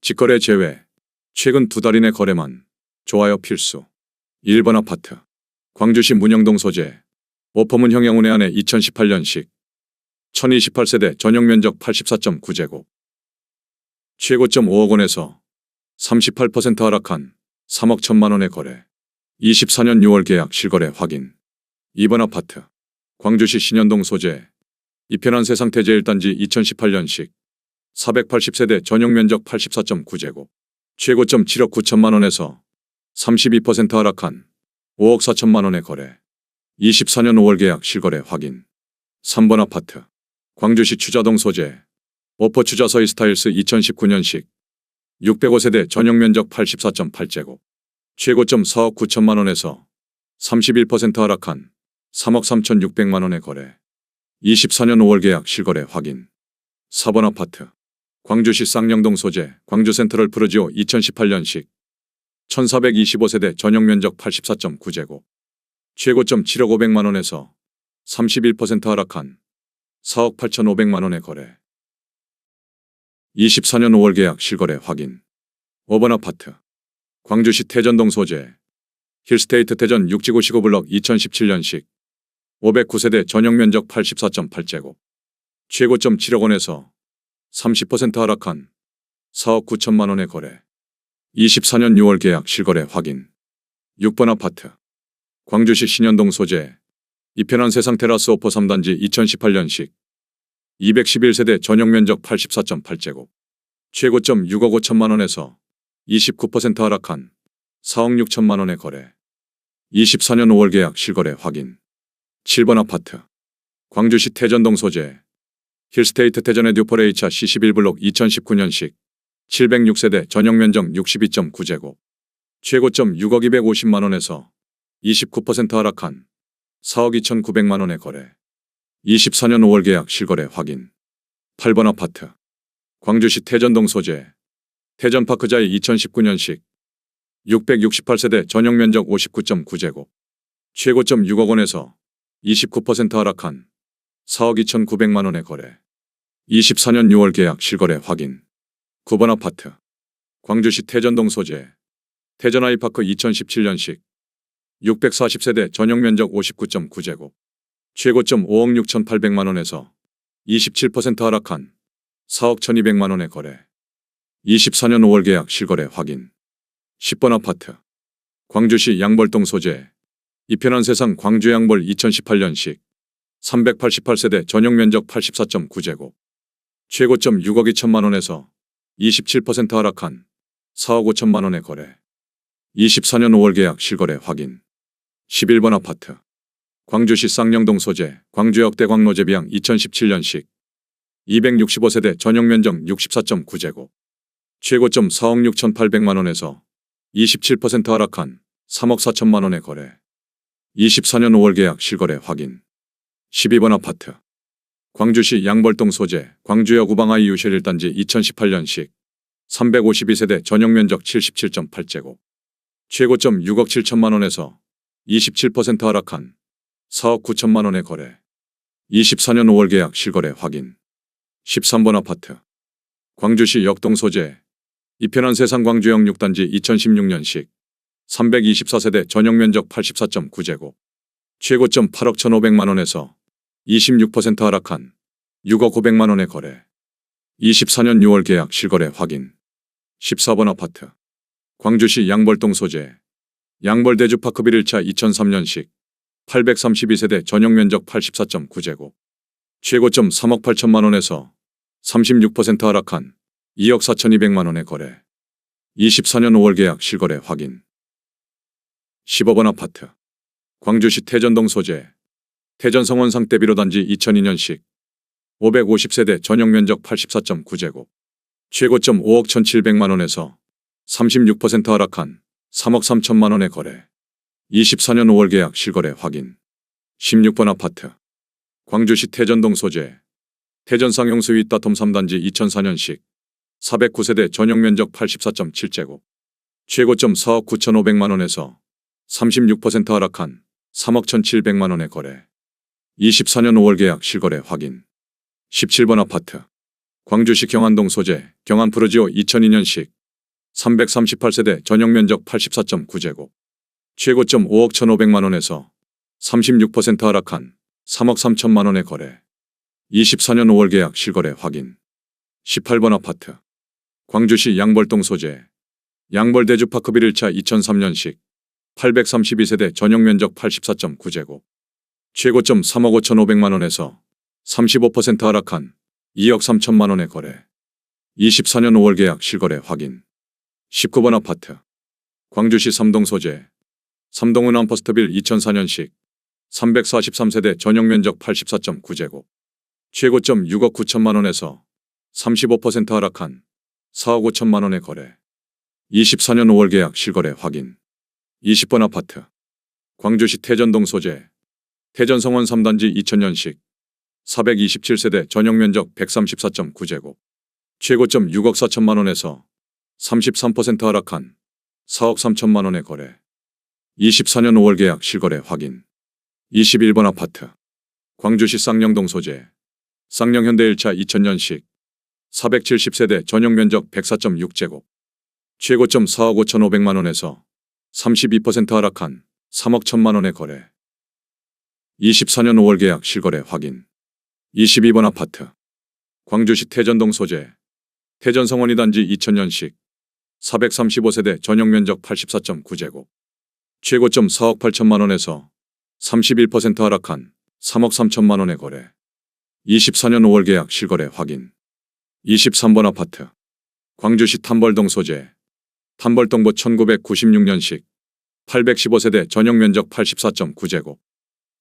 직거래 제외. 최근 2달 이내 거래만. 좋아요 필수. 1번 아파트. 광주시 문영동 소재. 오퍼문 형양운해 안에 2018년식. 1028세대 전용 면적 84.9제곱. 최고점 5억 원에서 38% 하락한 3억 1천만 원의 거래. 24년 6월 계약 실거래 확인. 2번 아파트. 광주시 신현동 소재. 이편한 세상 태제 1단지 2018년식. 480세대 전용 면적 84.9제곱. 최고점 7억 9천만 원에서 32% 하락한 5억 4천만 원의 거래. 24년 5월 계약 실거래 확인. 3번 아파트. 광주시 추자동 소재. 오퍼 추자서이 스타일스 2019년식. 605세대 전용 면적 84.8제곱. 최고점 4억 9천만 원에서 31% 하락한 3억 3,600만 원의 거래. 24년 5월 계약 실거래 확인. 4번 아파트. 광주시 쌍용동 소재. 광주 센트럴 프루지오 2018년식. 1425세대 전용 면적 84.9제곱. 최고점 7억 500만 원에서 31% 하락한 4억 8,500만 원의 거래. 24년 5월 계약 실거래 확인. 5번 아파트. 광주시 태전동 소재. 힐스테이트 태전 6지구 15블럭 2017년식. 509세대 전용 면적 84.8제곱. 최고점 7억 원에서 30% 하락한 4억 9천만 원의 거래. 24년 6월 계약 실거래 확인. 6번 아파트. 광주시 신현동 소재. 이편한 세상 테라스 오퍼 3단지 2018년식. 211세대 전용 면적 84.8제곱. 최고점 6억 5천만 원에서 29% 하락한 4억 6천만 원의 거래. 24년 5월 계약 실거래 확인. 7번 아파트. 광주시 태전동 소재. 힐스테이트 태전의 듀폴 H차 C11블록 2019년식. 706세대 전용 면적 62.9제곱. 최고점 6억 250만 원에서 29% 하락한 4억 2,900만 원의 거래. 24년 5월 계약 실거래 확인. 8번 아파트. 광주시 태전동 소재. 태전파크자이 2019년식. 668세대 전용 면적 59.9제곱. 최고점 6억 원에서 29% 하락한 4억 2,900만 원의 거래. 24년 6월 계약 실거래 확인. 9번 아파트. 광주시 태전동 소재. 태전아이파크 2017년식. 640세대 전용 면적 59.9제곱. 최고점 5억 6,800만 원에서 27% 하락한 4억 1,200만 원의 거래. 24년 5월 계약 실거래 확인. 10번 아파트. 광주시 양벌동 소재. 이편한 세상 광주 양벌 2018년식. 388세대 전용 면적 84.9제곱. 최고점 6억 2천만 원에서 27% 하락한 4억 5천만 원의 거래. 24년 5월 계약 실거래 확인. 11번 아파트. 광주시 쌍용동 소재. 광주역대 광로제비양 2017년식. 265세대 전용 면적 64.9제곱. 최고점 4억 6,800만 원에서 27% 하락한 3억 4천만 원의 거래. 24년 5월 계약 실거래 확인. 12번 아파트. 광주시 양벌동 소재. 광주역 우방아이 유실 1단지 2018년식. 352세대 전용 면적 77.8제곱. 최고점 6억 7천만 원에서 27% 하락한 4억 9천만 원의 거래. 24년 5월 계약 실거래 확인. 13번 아파트. 광주시 역동 소재. 이편한 세상 광주역 6단지 2016년식. 324세대 전용 면적 84.9제곱. 최고점 8억 1,500만 원에서 26% 하락한 6억 500만 원의 거래. 24년 6월 계약 실거래 확인. 14번 아파트. 광주시 양벌동 소재. 양벌대주파크빌 1차 2003년식. 832세대 전용 면적 84.9제곱. 최고점 3억 8천만 원에서 36% 하락한 2억 4,200만 원의 거래. 24년 5월 계약 실거래 확인. 15번 아파트. 광주시 태전동 소재. 태전성원 상대비로 단지 2002년식. 550세대 전용 면적 84.9제곱. 최고점 5억 1,700만 원에서 36% 하락한 3억 3천만 원의 거래. 24년 5월 계약 실거래 확인. 16번 아파트. 광주시 태전동 소재. 태전상용수위 따톰 3단지 2004년식. 409세대 전용 면적 84.7제곱. 최고점 4억 9,500만 원에서 36% 하락한 3억 1,700만 원의 거래. 24년 5월 계약 실거래 확인. 17번 아파트. 광주시 경안동 소재. 경안프루지오 2002년식. 338세대 전용면적 84.9제곱. 최고점 5억 1,500만원에서 36% 하락한 3억 3천만원에 거래. 24년 5월 계약 실거래 확인. 18번 아파트. 광주시 양벌동 소재. 양벌대주파크빌 1차 2003년식. 832세대 전용면적 84.9제곱. 최고점 3억 5,500만원에서 35% 하락한 2억 3천만원에 거래. 24년 5월 계약 실거래 확인. 19번 아파트. 광주시 삼동 소재. 삼동은 암퍼스트빌 2004년식. 343세대 전용면적 84.9제곱. 최고점 6억 9천만원에서 35% 하락한 4억 5천만원에 거래. 24년 5월 계약 실거래 확인. 20번 아파트. 광주시 태전동 소재. 태전성원 3단지 2000년식. 427세대 전용면적 134.9제곱. 최고점 6억 4천만원에서 33% 하락한 4억 3천만원에 거래. 24년 5월 계약 실거래 확인. 21번 아파트. 광주시 쌍령동 소재. 쌍령현대 1차 2000년식. 470세대 전용면적 104.6제곱. 최고점 4억 5,500만원에서 32% 하락한 3억 1천만원에 거래. 24년 5월 계약 실거래 확인. 22번 아파트. 광주시 태전동 소재. 태전성원 2단지 2000년식. 435세대 전용면적 84.9제곱. 최고점 4억 8천만원에서 31% 하락한 3억 3천만원에 거래. 24년 5월 계약 실거래 확인. 23번 아파트. 광주시 탐벌동 소재. 탐벌동보 1996년식. 815세대 전용면적 84.9제곱.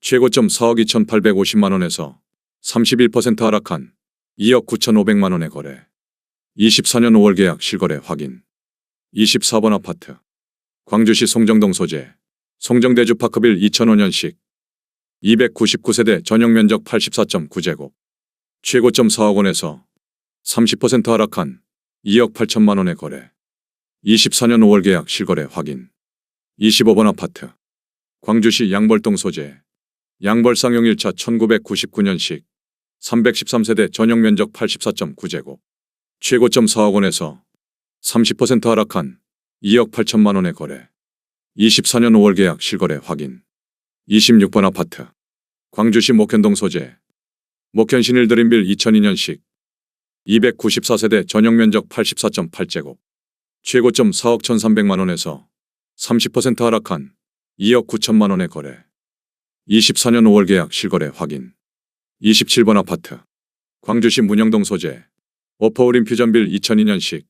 최고점 4억 2,850만원에서 31% 하락한 2억 9,500만원에 거래. 24년 5월 계약 실거래 확인. 24번 아파트. 광주시 송정동 소재. 송정대주파크빌 2005년식. 299세대 전용면적 84.9제곱. 최고점 4억 원에서 30% 하락한 2억 8천만원에 거래. 24년 5월 계약 실거래 확인. 25번 아파트. 광주시 양벌동 소재. 양벌쌍용 1차 1999년식. 313세대 전용면적 84.9제곱. 최고점 4억 원에서 30% 하락한 2억 8천만원에 거래. 24년 5월 계약 실거래 확인. 26번 아파트. 광주시 목현동 소재. 목현신 1드림빌 2002년식. 294세대 전용면적 84.8제곱. 최고점 4억 1,300만원에서 30% 하락한 2억 9천만원에 거래. 24년 5월 계약 실거래 확인. 27번 아파트. 광주시 문영동 소재. 오퍼우림 퓨전빌 2002년식.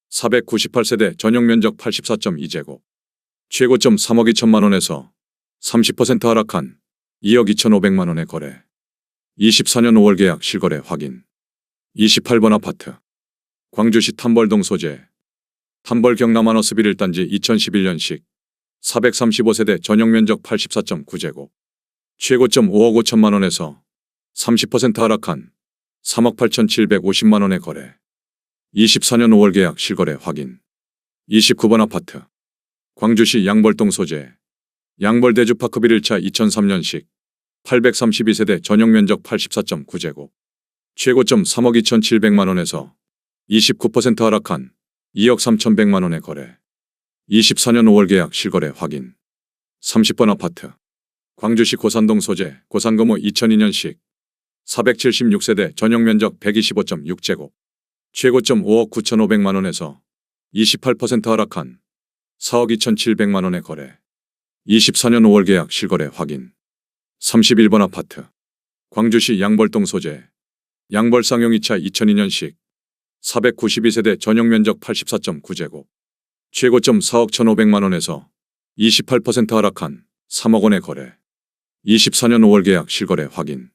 498세대 전용면적 84.2제곱. 최고점 3억 2천만원에서 30% 하락한 2억 2,500만원에 거래. 24년 5월 계약 실거래 확인. 28번 아파트. 광주시 탐벌동 소재. 탐벌 경남하너스빌 1단지 2011년식. 435세대 전용면적 84.9제곱. 최고점 5억 5천만원에서 30% 하락한 3억 8,750만원에 거래. 24년 5월 계약 실거래 확인. 29번 아파트. 광주시 양벌동 소재. 양벌대주파크빌 1차 2003년식. 832세대 전용면적 84.9제곱. 최고점 3억 2,700만원에서 29% 하락한 2억 3,100만원에 거래. 24년 5월 계약 실거래 확인. 30번 아파트. 광주시 고산동 소재. 고산금호 2002년식. 476세대 전용면적 125.6제곱. 최고점 5억 9,500만원에서 28% 하락한 4억 2,700만원에 거래. 24년 5월 계약 실거래 확인. 31번 아파트. 광주시 양벌동 소재. 양벌쌍용 2차 2002년식. 492세대 전용면적 84.9제곱. 최고점 4억 1,500만원에서 28% 하락한 3억 원에 거래. 24년 5월 계약 실거래 확인.